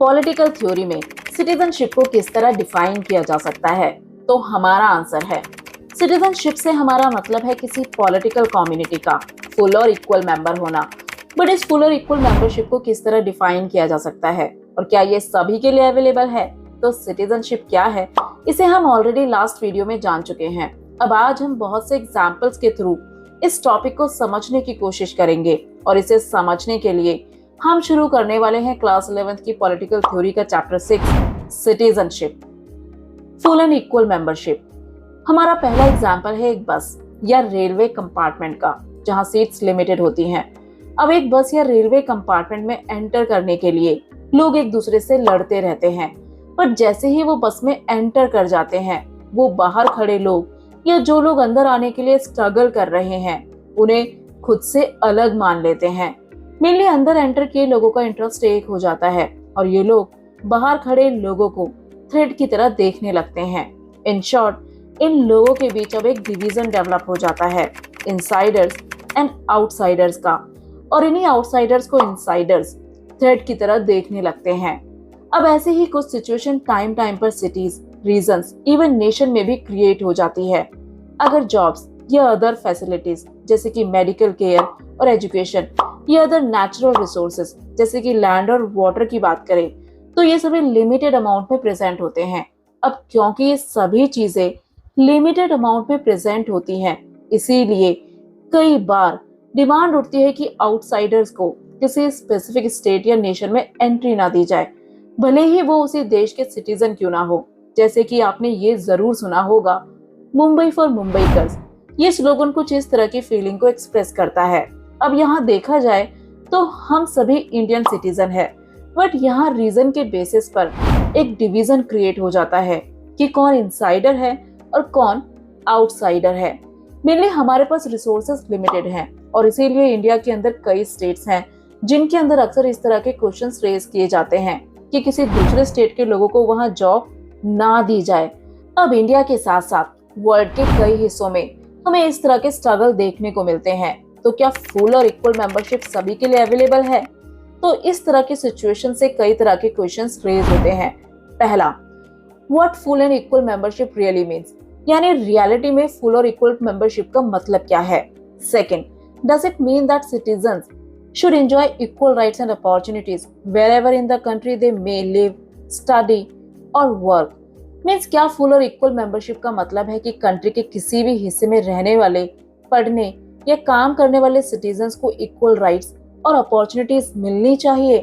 Political theory में citizenship को किस तरह डिफाइन किया जा सकता है? तो हमारा आंसर है, सिटीजनशिप से हमारा मतलब है किसी पॉलिटिकल कम्युनिटी का फुल और इक्वल मेंबर होना। बट इस फुल और इक्वल मेंबरशिप को किस तरह डिफाइन किया जा सकता है और क्या ये सभी के लिए अवेलेबल है? तो सिटीजनशिप क्या है, इसे हम ऑलरेडी लास्ट वीडियो में जान चुके हैं। अब आज हम बहुत से एग्जाम्पल्स के थ्रू इस टॉपिक को समझने की कोशिश करेंगे और इसे समझने के लिए हम शुरू करने वाले हैं क्लास 11th की पॉलिटिकल थ्योरी का chapter 6, citizenship, full and equal membership. हमारा पहला एग्जाम्पल है एक बस या रेलवे कंपार्टमेंट का, जहां सीट्स लिमिटेड होती हैं। अब एक बस या रेलवे कंपार्टमेंट में एंटर करने के लिए लोग एक दूसरे से लड़ते रहते हैं, पर जैसे ही वो बस में एंटर कर जाते हैं, वो बाहर खड़े लोग या जो लोग अंदर आने के लिए स्ट्रगल कर रहे हैं, उन्हें खुद से अलग मान लेते हैं। मेनली अंदर एंटर किए लोगों का इंटरेस्ट एक हो जाता है और ये लोग बाहर खड़े लोगों को थ्रेट की तरह देखने लगते हैं। इन शॉर्ट, इन लोगों के बीच अब एक डिवीजन डेवलप हो जाता है, इनसाइडर्स एंड आउटसाइडर्स का, और इन्हीं आउटसाइडर्स को इनसाइडर्स थ्रेट की तरह देखने लगते हैं। अब ऐसे ही कुछ सिचुएशन टाइम टाइम पर सिटीज, रीजन्स, इवन नेशन में भी क्रिएट हो जाती है। अगर जॉब्स या अदर फैसिलिटीज जैसे कि मेडिकल केयर और एजुकेशन या अदर नेचुरल रिसोर्सेज जैसे कि लैंड और वाटर की बात करें, तो ये सभी लिमिटेड अमाउंट में प्रेजेंट होते हैं। अब क्योंकि ये सभी चीजें लिमिटेड अमाउंट में प्रेजेंट होती हैं, इसीलिए कई बार डिमांड उठती है कि आउटसाइडर्स को किसी स्पेसिफिक स्टेट या नेशन में एंट्री ना दी जाए, भले ही वो उसी देश के सिटीजन क्यों ना हो। जैसे कि आपने ये जरूर सुना होगा, मुंबई फॉर मुंबईकर्स। ये स्लोगन कुछ इस तरह की फीलिंग को एक्सप्रेस करता है। अब यहाँ देखा जाए तो हम सभी इंडियन सिटीजन है, बट यहाँ रीजन के बेसिस पर एक डिवीजन क्रिएट हो जाता है कि कौन इनसाइडर है और कौन आउटसाइडर है। मेनली हमारे पास रिसोर्सेज लिमिटेड हैं और इसीलिए इंडिया के अंदर कई स्टेट्स हैं जिनके अंदर अक्सर इस तरह के क्वेश्चंस रेज किए जाते हैं कि किसी दूसरे स्टेट के लोगों को वहां जॉब ना दी जाए। अब इंडिया के साथ साथ वर्ल्ड के कई हिस्सों में हमें इस तरह के स्ट्रगल देखने को मिलते हैं। तो क्या फुल और इक्वल मेंबरशिप सभी के लिए अवेलेबल है? तो इस तरह की सिचुएशन से कई तरह के क्वेश्चंस रेज होते हैं। पहला, what full and equal membership really means, यानी रियलिटी में फुल और इक्वल मेंबरशिप का मतलब क्या है? Second, does it mean that citizens should enjoy equal rights and opportunities wherever in the country they may live, study or work? Means क्या full और equal membership का मतलब है कि कंट्री के किसी भी हिस्से में रहने वाले, पढ़ने या काम करने वाले सिटीजन्स को इक्वल राइट्स और अपॉर्चुनिटीज मिलनी चाहिए?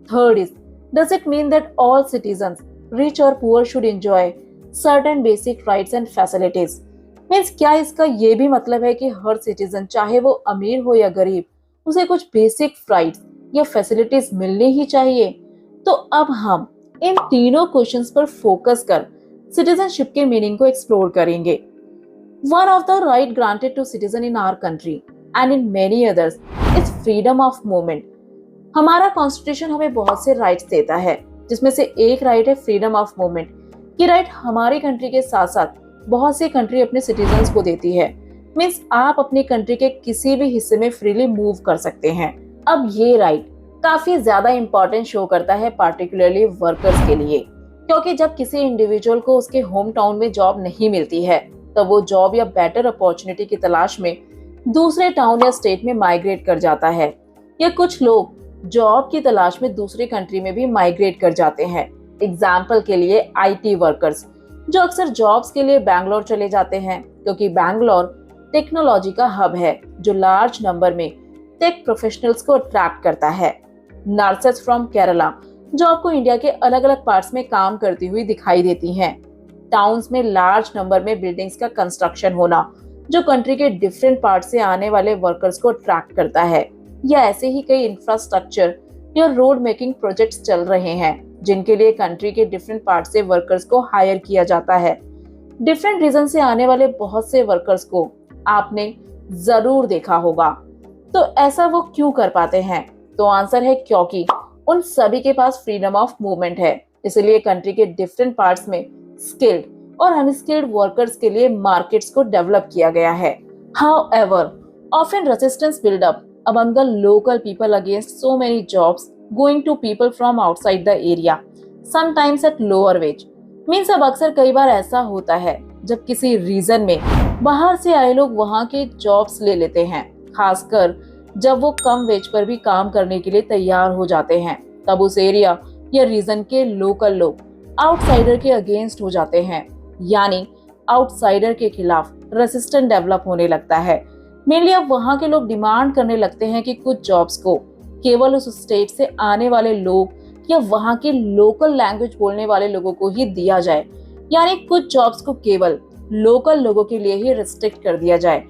Third is, does it mean that all citizens, rich और poor, should enjoy certain basic rights and facilities? Means क्या इसका ये भी मतलब है कि हर सिटीजन, चाहे वो अमीर हो या गरीब, उसे कुछ बेसिक राइट्स या फैसिलिटीज मिलनी ही चाहिए? तो अब हम इन तीनों क्वेश्चंस पर फोकस कर सिटीजनशिप के मीनिंग को एक्सप्लोर करेंगे। One of the right granted to citizen in our country and in many others is freedom of movement. हमारा कॉन्स्टिट्यूशन हमें बहुत से राइट्स देता है, जिसमें से एक राइट है फ्रीडम ऑफ मूवमेंट। ये राइट हमारी कंट्री के साथ साथ बहुत सी कंट्री अपने सिटीजन्स को देती है। मीन्स आप अपनी कंट्री के किसी भी हिस्से में फ्रीली मूव कर सकते हैं। अब ये राइट काफी ज्यादा इंपॉर्टेंट शो करता है पार्टिकुलरली वर्कर्स के लिए, क्योंकि जब किसी इंडिविजुअल को उसके होम टाउन में जॉब नहीं मिलती है, तब वो जॉब या बेटर अपॉर्चुनिटी की तलाश में दूसरे टाउन या स्टेट में माइग्रेट कर जाता है, या कुछ लोग जॉब की तलाश में दूसरी कंट्री में भी माइग्रेट कर जाते हैं। एग्जाम्पल के लिए IT वर्कर्स, जो अक्सर जॉब्स के लिए बैंगलोर चले जाते हैं, क्योंकि बैंगलोर टेक्नोलॉजी का हब है जो लार्ज नंबर में टेक प्रोफेशनल्स को अट्रैक्ट करता है। नर्सेस फ्रॉम केरला, जो आपको इंडिया के अलग अलग पार्ट्स में काम करती हुई दिखाई देती हैं। टाउन्स में लार्ज नंबर में बिल्डिंग्स का कंस्ट्रक्शन होना, जो कंट्री के डिफरेंट पार्ट से आने वाले वर्कर्स को अट्रैक्ट करता है। या ऐसे ही कई इंफ्रास्ट्रक्चर या रोड मेकिंग प्रोजेक्ट्स चल रहे हैं, जिनके लिए कंट्री के डिफरेंट पार्ट से वर्कर्स को हायर किया जाता है। डिफरेंट रीजन से आने वाले बहुत से वर्कर्स को आपने जरूर देखा होगा। तो ऐसा वो क्यों कर पाते हैं? तो आंसर है क्योंकि उन सभी के पास फ्रीडम ऑफ मूवमेंट है। इसलिए कंट्री के डिफरेंट पार्ट्स में स्किल्ड और अनस्किल्ड वर्कर्स के लिए मार्केट्स को डेवलप किया गया है। However, often resistance build up among the local people against so many jobs going to people from outside the area, sometimes at lower wage. Means अब अक्सर कई बार ऐसा होता है जब किसी रीजन में बाहर से आए लोग वहाँ के जॉब्स ले लेते हैं, खासकर जब वो कम वेज पर भी काम करने के लिए तैयार हो जाते हैं, तब उस एरिया या रीजन के लोकल लोग आउटसाइडर के अगेंस्ट हो जाते हैं, यानी आउटसाइडर के खिलाफ रेसिस्टेंट डेवलप होने लगता है। मेनली अब वहाँ के लोग डिमांड करने लगते हैं कि कुछ जॉब्स को केवल उस स्टेट से आने वाले लोग या वहाँ के लोकल लैंग्वेज बोलने वाले लोगों को ही दिया जाए, यानी कुछ जॉब्स को केवल लोकल लोगों के लिए ही रिस्ट्रिक्ट कर दिया जाए।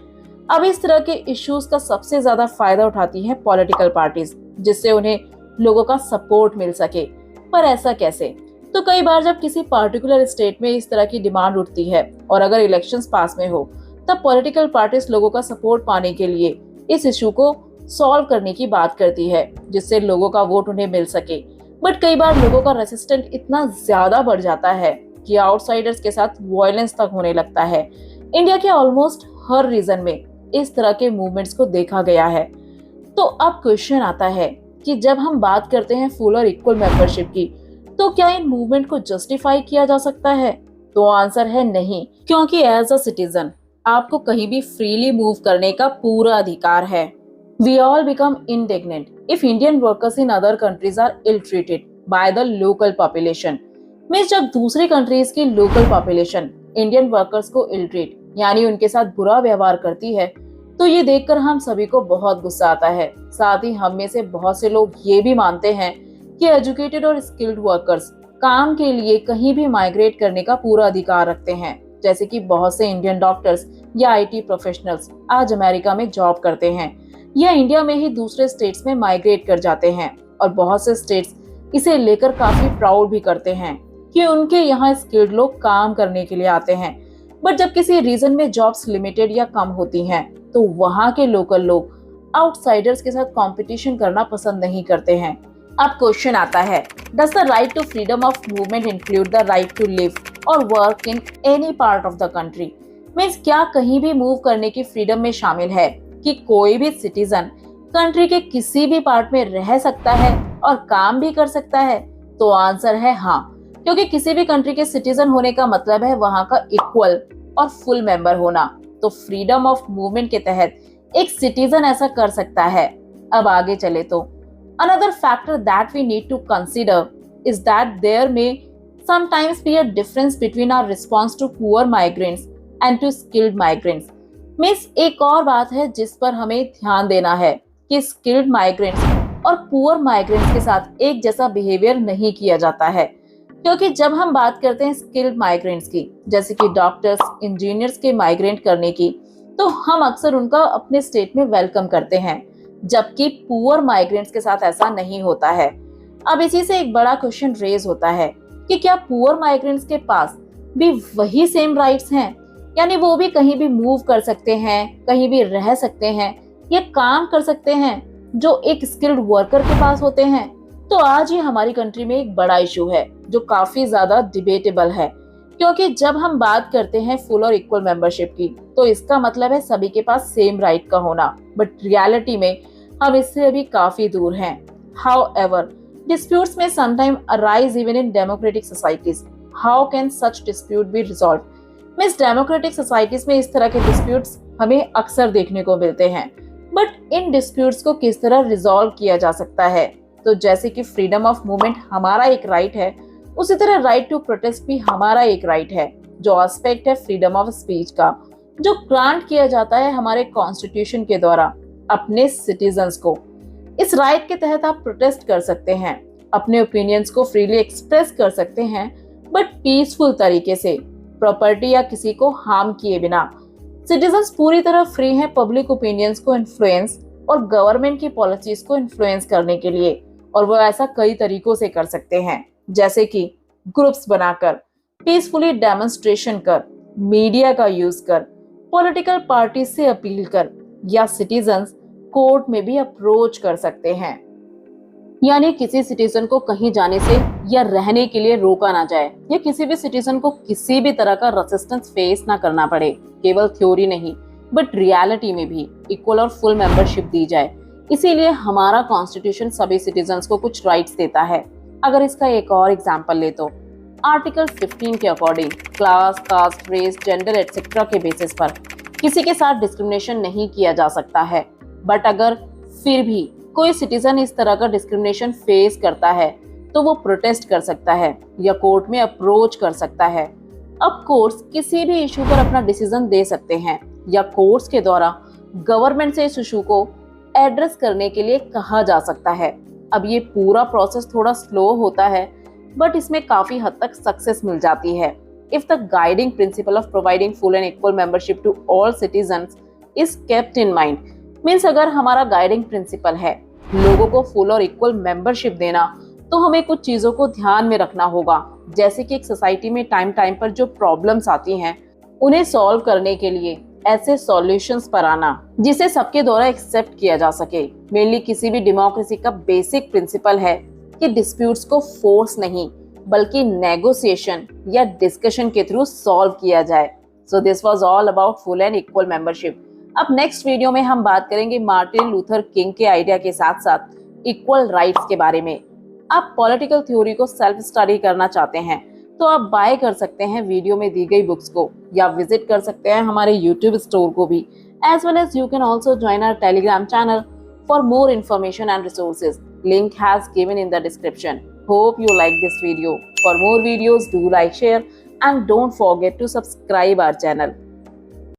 अब इस तरह के इश्यूज का सबसे ज्यादा फायदा उठाती हैं पॉलिटिकल पार्टीज, जिससे उन्हें लोगों का सपोर्ट मिल सके। पर ऐसा कैसे? तो कई बार जब किसी पार्टिकुलर स्टेट में इस तरह की डिमांड उठती है और अगर इलेक्शंस पास में हो, तब पॉलिटिकल पार्टीज लोगों का सपोर्ट पाने के लिए इस इशू को सॉल्व करने की बात करती है, जिससे लोगों का वोट उन्हें मिल सके। बट कई बार लोगों का रेसिस्टेंट इतना ज्यादा बढ़ जाता है कि आउटसाइडर्स के साथ वायलेंस तक होने लगता है। इंडिया के ऑलमोस्ट हर रीजन में इस तरह के मूवमेंट्स को देखा गया है। तो अब क्वेश्चन आता है कि जब हम बात करते हैं फुल और इक्वल मेंबरशिप की, तो क्या इन मूवमेंट को जस्टिफाई किया जा सकता है? तो आंसर है नहीं, क्योंकि एज अ सिटीजन आपको कहीं भी फ्रीली मूव करने का पूरा अधिकार है। We all become indignant if Indian workers in other countries are ill-treated by the local population। Means जब दूसरी कंट्रीज की लोकल पॉपुलेशन इंडियन वर्कर्स को इल ट्रीट यानी उनके साथ बुरा व्यवहार करती है, तो ये देखकर हम सभी को बहुत गुस्सा आता है। साथ ही हम में से बहुत से लोग ये भी मानते हैं कि एजुकेटेड और स्किल्ड वर्कर्स काम के लिए कहीं भी माइग्रेट करने का पूरा अधिकार रखते हैं। जैसे कि बहुत से इंडियन डॉक्टर्स या आईटी प्रोफेशनल्स आज अमेरिका में जॉब करते हैं या इंडिया में ही दूसरे स्टेट्स में माइग्रेट कर जाते हैं, और बहुत से स्टेट्स इसे लेकर काफी प्राउड भी करते हैं कि उनके यहाँ स्किल्ड लोग काम करने के लिए आते हैं। बट जब किसी रीजन में जॉब्स लिमिटेड या कम होती हैं, तो वहाँ के लोकल लोग आउटसाइडर्स के साथ कंपटीशन करना पसंद नहीं करते हैं। अब क्वेश्चन आता है, does the right to freedom of movement include the right to live और work in any part of the country? Means क्या कहीं भी मूव करने की फ्रीडम में शामिल है कि कोई भी सिटीजन कंट्री के किसी भी पार्ट में रह सकता है और काम भी कर सकता है? तो आंसर है हाँ, क्योंकि किसी भी कंट्री के सिटीजन होने का मतलब है वहाँ का इक्वल और फुल मेंबर होना। तो फ्रीडम ऑफ मूवमेंट के तहत एक सिटीजन ऐसा कर सकता है। अब आगे चले तो another factor that we need to consider is that there may sometimes be a difference between our response to poor migrants and to skilled migrants। Means एक और बात है जिस पर हमें ध्यान देना है कि स्किल्ड माइग्रेंट्स और पुअर माइग्रेंट्स के साथ एक जैसा बिहेवियर नहीं किया जाता है। क्योंकि जब हम बात करते हैं स्किल्ड माइग्रेंट्स की, जैसे कि डॉक्टर्स, इंजीनियर्स के माइग्रेंट करने की, तो हम अक्सर उनका अपने स्टेट में वेलकम करते हैं, जबकि पुअर माइग्रेंट्स के साथ ऐसा नहीं होता है। अब इसी से एक बड़ा क्वेश्चन रेज होता है कि क्या पुअर माइग्रेंट्स के पास भी वही सेम राइट्स हैं, यानी वो भी कहीं भी मूव कर सकते हैं, कहीं भी रह सकते हैं या काम कर सकते हैं जो एक स्किल्ड वर्कर के पास होते हैं? तो आज ये हमारी कंट्री में एक बड़ा इशू है जो काफी ज्यादा डिबेटेबल है। क्योंकि जब हम बात करते हैं फुल और इक्वल मेंबरशिप की, तो इसका मतलब है सभी के पास सेम राइट का होना, बट रियलिटी में हम इससे अभी काफी दूर हैं। However, disputes may sometimes arise even in democratic societies. How can such dispute be resolved? Means democratic societies में इस तरह के डिस्प्यूट्स हमें अक्सर देखने को मिलते हैं, बट इन डिस्प्यूट्स को किस तरह रिजॉल्व किया जा सकता है? तो जैसे कि फ्रीडम ऑफ मूवमेंट हमारा एक राइट है, उसी तरह राइट टू प्रोटेस्ट भी हमारा एक राइट है, जो एस्पेक्ट है फ्रीडम ऑफ स्पीच का, जो ग्रांट किया जाता है हमारे कॉन्स्टिट्यूशन के द्वारा अपने सिटीजन्स को। इस राइट के तहत आप प्रोटेस्ट कर सकते हैं, अपने ओपिनियंस को फ्रीली एक्सप्रेस कर सकते हैं, बट पीसफुल तरीके से, प्रॉपर्टी या किसी को हार्म किए बिना। सिटीजन्स पूरी तरह फ्री हैं पब्लिक ओपिनियंस को इन्फ्लुएंस और गवर्नमेंट की पॉलिसीज को इन्फ्लुएंस करने के लिए, और वो ऐसा कई तरीकों से कर सकते हैं, जैसे कि ग्रुप्स बनाकर, पीसफुली डेमोन्स्ट्रेशन कर, मीडिया का यूज कर, पॉलिटिकल पार्टी से अपील कर, या सिटीजन्स कोर्ट में भी अप्रोच कर सकते हैं। यानी किसी सिटीजन को कहीं जाने से या रहने के लिए रोका ना जाए, या किसी भी सिटीजन को किसी भी तरह का रेजिस्टेंस फेस ना करना पड़े। केवल थ्योरी नहीं बट रियलिटी में भी इक्वल और फुल मेंबरशिप दी जाए, इसीलिए हमारा कॉन्स्टिट्यूशन सभी सिटीजन्स को कुछ राइट्स देता है। अगर इसका एक और एग्जाम्पल ले तो आर्टिकल 15 के according class, caste, race, gender etcetera के बेसिस पर किसी के साथ डिस्क्रिमिनेशन नहीं किया जा सकता है। बट अगर फिर भी कोई सिटीजन इस तरह का डिस्क्रिमिनेशन फेस करता है तो वो प्रोटेस्ट कर सकता है या कोर्ट में अप्रोच कर सकता है। अब कोर्ट्स किसी भी इशू पर अपना डिसीजन दे सकते हैं या कोर्ट्स के द्वारा गवर्नमेंट से इस इशू को एड्रेस करने के लिए कहा जा सकता है। अब ये पूरा प्रोसेस थोड़ा स्लो होता है बट इसमें काफी हद तक सक्सेस मिल जाती है। If the guiding principle of providing full and equal membership to all citizens is kept in mind, means अगर हमारा गाइडिंग प्रिंसिपल है लोगों को फुल और इक्वल मेंबरशिप देना, तो हमें कुछ चीजों को ध्यान में रखना होगा। जैसे कि एक सोसाइटी में टाइम टाइम पर जो प्रॉब्लम्स आती हैं उन्हें सॉल्व करने के लिए ऐसे सॉल्यूशंस पर आना जिसे सबके द्वारा एक्सेप्ट किया जा सके। मेनली किसी भी डेमोक्रेसी का बेसिक प्रिंसिपल है कि डिस्प्यूट्स को फोर्स नहीं बल्कि नेगोशिएशन या डिस्कशन के थ्रू सॉल्व किया जाए। So this was all about full and equal membership. अब नेक्स्ट वीडियो में हम बात करेंगे मार्टिन लूथर किंग के आइडिया के साथ साथ इक्वल राइट्स के बारे में। आप पॉलिटिकल थ्योरी को सेल्फ स्टडी करना चाहते हैं तो आप बाय कर सकते हैं वीडियो में दी गई बुक्स को या विजिट कर सकते हैं हमारे यूट्यूब स्टोर को भी। As well as you can also join our Telegram channel for more information and resources. Link has given in the description. Hope you like this video. For more videos, do like, share and don't forget to subscribe our channel.